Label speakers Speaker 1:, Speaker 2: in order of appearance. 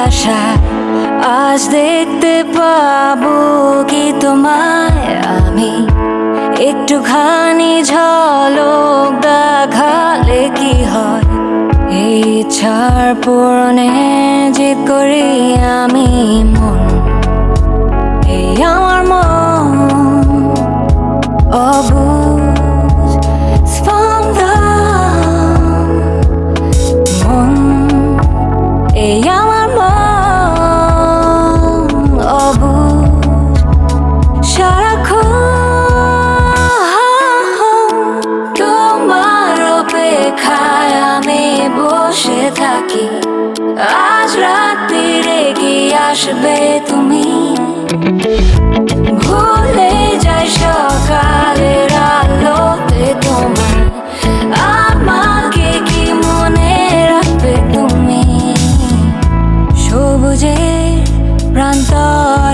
Speaker 1: আশায় আজ দেখতে পাবো কি তোমায় আমি। একটুখানি ঝলক দেখালে কি হয়, এই ইচ্ছার পূরণে জিদ করি আমি মন। এই আমার মন অবুঝ স্পন্দন, মন এই আমার মন অবুঝ সারাক্ষণ তোমার অপেক্ষায় আমি বসে থাকি। আজ রাত্রিরে কি আসবে তুমি, ভুলে যাই সকালের আলোতে তোমার। আমাকে কি মনে রাখবে তুমি, সবুজের প্রান্তর